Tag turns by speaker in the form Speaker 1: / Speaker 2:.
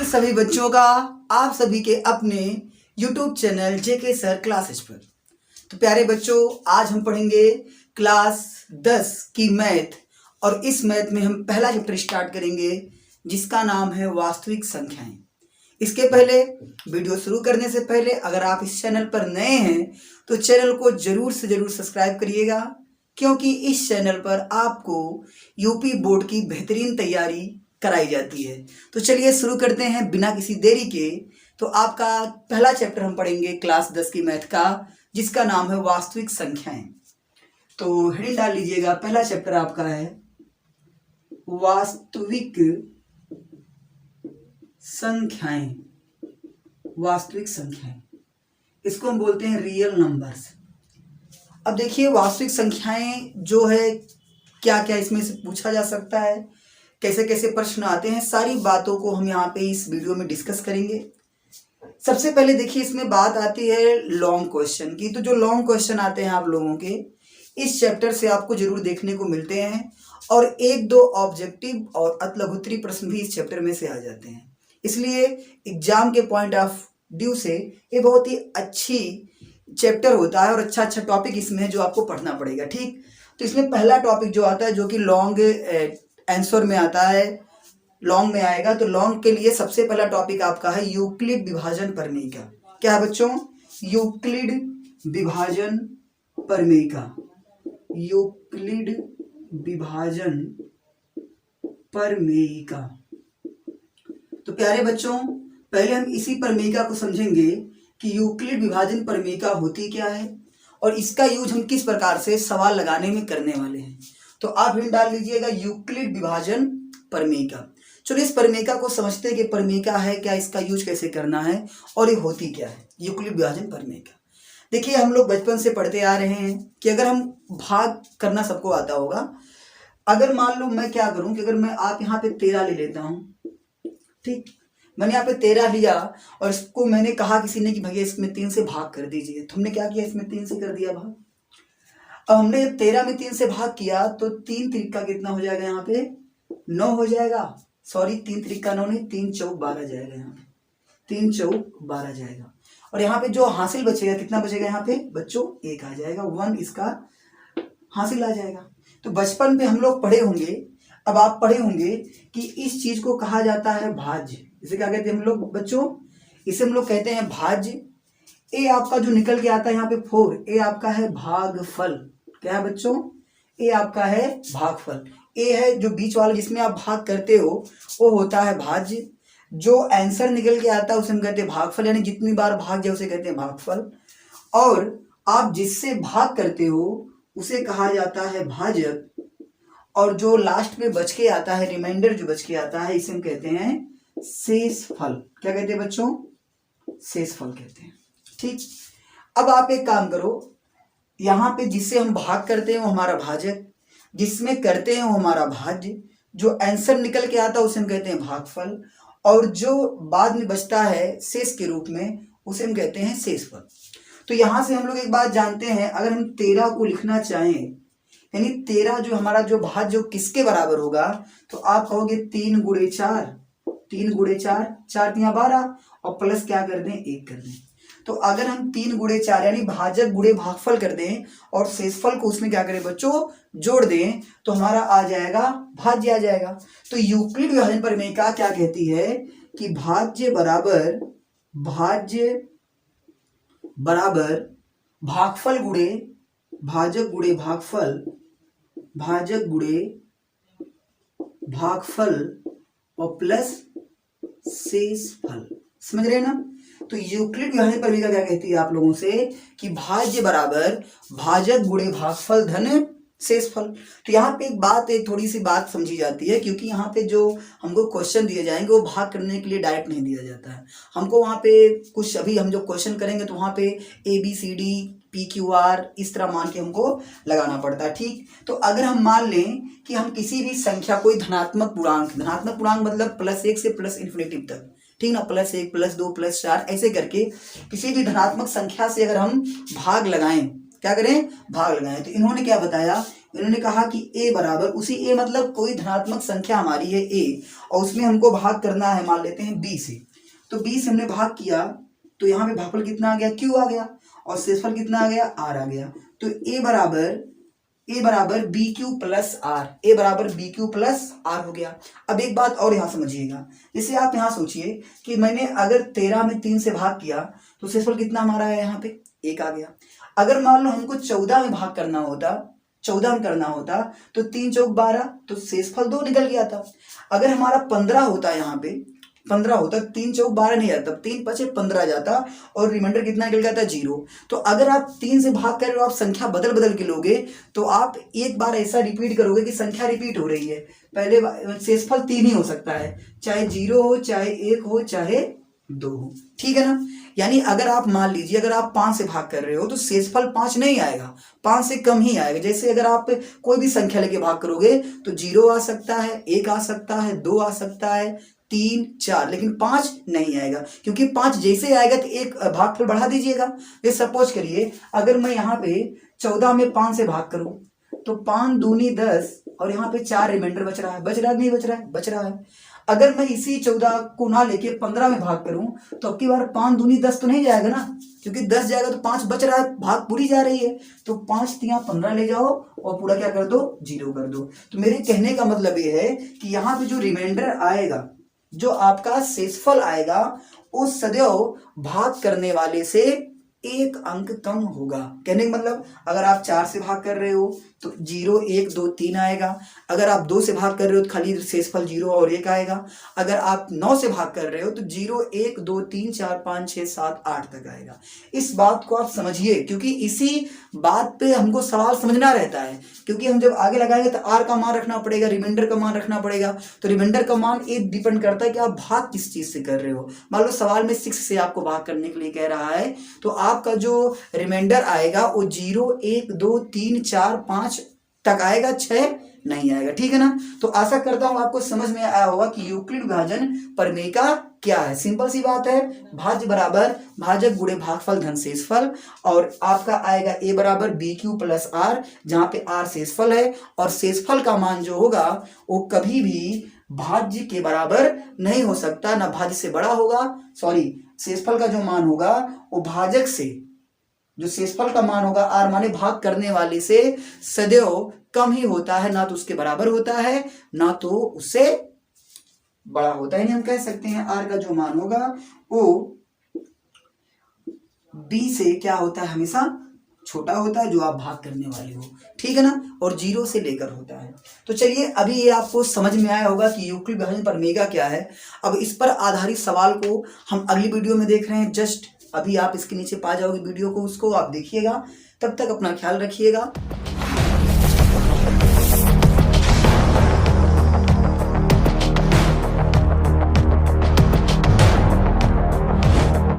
Speaker 1: सभी बच्चों का आप सभी के अपने YouTube चैनल जेके सर क्लासेस पर। तो प्यारे बच्चों, आज हम पढ़ेंगे क्लास 10 की मैथ और इस मैथ में हम पहला चैप्टर स्टार्ट करेंगे जिसका नाम है वास्तविक संख्याएं। इसके पहले वीडियो शुरू करने से पहले अगर आप इस चैनल पर नए हैं तो चैनल को जरूर से जरूर सब्सक्राइब करिएगा, क्योंकि इस चैनल पर आपको यूपी बोर्ड की बेहतरीन तैयारी कराई जाती है। तो चलिए शुरू करते हैं बिना किसी देरी के। तो आपका पहला चैप्टर हम पढ़ेंगे क्लास 10 की मैथ का, जिसका नाम है वास्तविक संख्याएं। तो हेडिंग डाल लीजिएगा, पहला चैप्टर आपका है वास्तविक संख्याएं। वास्तविक संख्याएं, इसको हम बोलते हैं रियल नंबर्स। अब देखिए, वास्तविक संख्याएं जो है क्या क्या इसमें से पूछा जा सकता है, कैसे कैसे प्रश्न आते हैं, सारी बातों को हम यहाँ पे इस वीडियो में डिस्कस करेंगे। सबसे पहले देखिए, इसमें बात आती है लॉन्ग क्वेश्चन की। तो जो लॉन्ग क्वेश्चन आते हैं आप लोगों के इस चैप्टर से आपको जरूर देखने को मिलते हैं, और एक दो ऑब्जेक्टिव और अतलघुत्री प्रश्न भी इस चैप्टर में से आ जाते हैं। इसलिए एग्जाम के पॉइंट ऑफ व्यू से ये बहुत ही अच्छी चैप्टर होता है और अच्छा अच्छा टॉपिक इसमें है जो आपको पढ़ना पड़ेगा। ठीक, तो इसमें पहला टॉपिक जो आता है जो कि लॉन्ग आंसर में आता है, लॉन्ग में आएगा। तो लॉन्ग के लिए सबसे पहला टॉपिक आपका है यूक्लिड विभाजन प्रमेय का। क्या है बच्चों? यूक्लिड विभाजन प्रमेय का। यूक्लिड विभाजन प्रमेय का। तो प्यारे बच्चों, पहले हम इसी प्रमेय को समझेंगे कि यूक्लिड विभाजन प्रमेय होती क्या है और इसका यूज हम किस प्रकार से सवाल लगाने में करने वाले हैं। तो आप हिंट डाल लीजिएगा यूक्लिड विभाजन प्रमेय का। चलो इस प्रमेय को समझते हैं कि प्रमेय है क्या, इसका यूज कैसे करना है और ये होती क्या है यूक्लिड विभाजन प्रमेय का। देखिए, हम लोग बचपन से पढ़ते आ रहे हैं कि अगर हम भाग करना सबको आता होगा। अगर मान लो मैं क्या करूं कि अगर मैं आप यहाँ पे 13 ले लेता हूं, ठीक, मैंने यहाँ पे 13 लिया और इसको मैंने कहा किसी ने कि भैया इसमें 3 से भाग कर दीजिए। तुमने क्या किया, इसमें 3 से कर दिया भाग। अब हमने 13 में 3 से भाग किया तो 3 त्रिका कितना हो जाएगा, यहाँ पे 9 हो जाएगा। सॉरी, 3 त्रिका 9 नहीं, 3 चौक 12 जाएगा। यहाँ पे 3 चौक 12 जाएगा। और यहाँ पे जो हासिल बचेगा कितना बचेगा, यहाँ पे बच्चों 1 आ जाएगा, 1 इसका हासिल आ जाएगा। तो बचपन पे हम लोग पढ़े होंगे, अब आप पढ़े होंगे कि इस चीज को कहा जाता है भाज्य। इसे क्या कहते हैं हम लोग बच्चों? इसे हम लोग कहते हैं भाज्य। ए आपका जो निकल के आता है यहाँ पे 4, ए आपका है भागफल। क्या है बच्चों? ए आपका है भागफल। ए है जो बीच वाला जिसमें आप भाग करते हो वो होता है भाज्य। जो आंसर निकल के आता है उसे हम कहते हैं भागफल, यानी जितनी बार भाग जाए उसे कहते हैं भागफल। और आप जिससे भाग करते हो उसे कहा जाता है भाजक। और जो लास्ट में बच के आता है, रिमाइंडर जो बच के आता है, इसे हम कहते हैं शेषफल। क्या कहते हैं बच्चों? शेषफल कहते हैं। ठीक, अब आप एक काम करो, यहाँ पे जिससे हम भाग करते हैं वो हमारा भाजक, जिसमें करते हैं वो हमारा भाज्य, जो आंसर निकल के आता है उसे हम कहते हैं भागफल, और जो बाद में बचता है शेष के रूप में उसे हम कहते हैं शेषफल। तो यहां से हम लोग एक बात जानते हैं, अगर हम 13 को लिखना चाहें, यानी 13 जो हमारा जो भाज्य जो किसके बराबर होगा, तो आप कहोगे 3 गुणे 4, 3 गुणे 4, 4 तिया 12 और प्लस क्या कर दें, 1 कर दें। तो अगर हम 3 गुणे 4 यानी भाजक गुणे भागफल कर दें और शेषफल को उसमें क्या करें बच्चों, जोड़ दें, तो हमारा आ जाएगा भाज्य आ जाएगा। तो यूक्लिड विभाजन प्रमेय क्या कहती है कि भाज्य बराबर भागफल गुणे भाजक गुणे भागफल, भाजक गुणे भागफल और प्लस शेषफल। समझ रहे हैं ना? तो यूक्लिड विभाजन प्रमेय क्या कहती है आप लोगों से कि भाज्य बराबर भाजक गुणे भागफल धन शेषफल। तो यहाँ पे एक थोड़ी सी बात समझी जाती है, क्योंकि यहाँ पे जो हमको क्वेश्चन दिए जाएंगे वो भाग करने के लिए डायरेक्ट नहीं दिया जाता है। हमको वहाँ पे कुछ, अभी हम जो क्वेश्चन करेंगे तो वहाँ पे ABCD PQR इस तरह मान के हमको लगाना पड़ता है। ठीक, तो अगर हम मान लें कि हम किसी भी संख्या, कोई धनात्मक पूर्णांक मतलब +1 से +∞ तक, ठीक ना, +1 +2 +4 ऐसे करके किसी भी धनात्मक संख्या से अगर हम भाग लगाएं, क्या करें, भाग लगाएं, तो इन्होंने क्या बताया, इन्होंने कहा कि a बराबर, उसी a मतलब कोई धनात्मक संख्या हमारी है a, और उसमें हमको भाग करना है, मान लेते हैं b से। तो b से हमने भाग किया तो यहाँ पे भागफल कितना आ गया, q आ गया, और शेषफल कितना आ गया, r आ गया। तो a बराबर बी क्यू प्लस आर, ए बराबर बी क्यू प्लस आर हो गया। अब एक बात और यहाँ समझिएगा, जैसे आप यहाँ सोचिए कि मैंने अगर 13 में 3 से भाग किया तो शेषफल कितना हमारा है, यहाँ पे 1 आ गया। अगर मान लो हमको 14 में भाग करना होता, 14 में करना होता तो 3 चौक 12, तो शेषफल 2 निकल गया था। अगर हमारा 15 होता, यहाँ पे 15 होता, 3 चौक 12 नहीं आता, 3 पचे 15 जाता, और रिमाइंडर कितना निकल जाता, 0। तो अगर आप 3 से भाग कर रहे हो, आप संख्या बदल बदल के लोगे तो आप एक बार ऐसा रिपीट करोगे कि संख्या रिपीट हो रही है। पहले शेषफल 3 ही हो सकता है, चाहे 0 हो, चाहे 1 हो, चाहे 2 हो, ठीक है ना। यानी अगर आप मान लीजिए अगर आप 5 से भाग कर रहे हो तो शेषफल 5 नहीं आएगा, 5 से कम ही आएगा। जैसे अगर आप कोई भी संख्या लेके भाग करोगे तो 0 आ सकता है, 1 आ सकता है, 2 आ सकता है, 3 4, लेकिन 5 नहीं आएगा, क्योंकि 5 जैसे आएगा तो एक भागफल बढ़ा दीजिएगा। ये सपोज करिए अगर मैं यहाँ पे 14 में 5 से भाग करूं तो 5 दूनी 10, और यहाँ पे 4 रिमाइंडर बच रहा है, बच रहा है नहीं बच रहा है, बच रहा है। अगर मैं इसी 14 को ना लेके 15 में भाग करूं तो अब की बार 5 दूनी 10 तो नहीं जाएगा ना, क्योंकि 10 जाएगा तो 5 बच रहा है, भाग पूरी जा रही है। तो 5 तिया 15 ले जाओ और पूरा क्या कर दो, 0 कर दो। तो मेरे कहने का मतलब ये है कि यहाँ पे जो रिमाइंडर आएगा, जो आपका शेषफल आएगा, वो सदैव भाग करने वाले से 1 अंक कम होगा। कहने का मतलब अगर आप 4 से भाग कर रहे हो तो 0 1 2 3 आएगा। अगर आप 2 से भाग कर रहे हो तो खाली शेषफल 0 और 1 आएगा। अगर आप 9 से भाग कर रहे हो तो 0 1 2 3 4 5 6 7 8 तक आएगा। इस बात को आप समझिए, क्योंकि इसी बात पे हमको सवाल समझना रहता है, क्योंकि हम जब आगे लगाएंगे तो आर का मान रखना पड़ेगा, रिमाइंडर का मान रखना पड़ेगा। तो रिमाइंडर का मान ये डिपेंड करता है कि आप भाग किस चीज से कर रहे हो। मान लो सवाल में 6 से आपको भाग करने के लिए कह रहा है, तो आपका जो रिमाइंडर आएगा वो 0 1 2 3 4 5 तक आएगा, 6 नहीं आएगा, ठीक है ना। तो आशा करता हूं आपको समझ में आया होगा कि यूक्लिड विभाजन प्रमेय का क्या है। सिंपल सी बात है, भाज्य बराबर भाजक गुणे भागफल धन शेषफल, और आपका आएगा a बराबर बी क्यू प्लस आर, जहां पे r शेषफल है, और शेषफल का मान जो होगा वो कभी भी भाज्य के बराबर नहीं हो सकता, ना भाज्य से बड़ा होगा, सॉरी शेषफल का जो मान होगा वो भाजक से, जो शेषफल का मान होगा r माने भाग करने वाले से सदैव कम ही होता है, ना तो उसके बराबर होता है ना तो उससे बड़ा होता है। यानी हम कह सकते हैं r का जो मान होगा वो b से क्या होता है, हमेशा छोटा होता है, जो आप भाग करने वाले हो, ठीक है ना, और 0 से लेकर होता है। तो चलिए अभी ये आपको समझ में आया होगा कि यूक्लिड विभाजन प्रमेय क्या है। अब इस पर आधारित सवाल को हम अगली वीडियो में देख रहे हैं, जस्ट अभी आप इसके नीचे पा जाओगे वीडियो को, उसको आप देखिएगा। तब तक अपना ख्याल रखिएगा।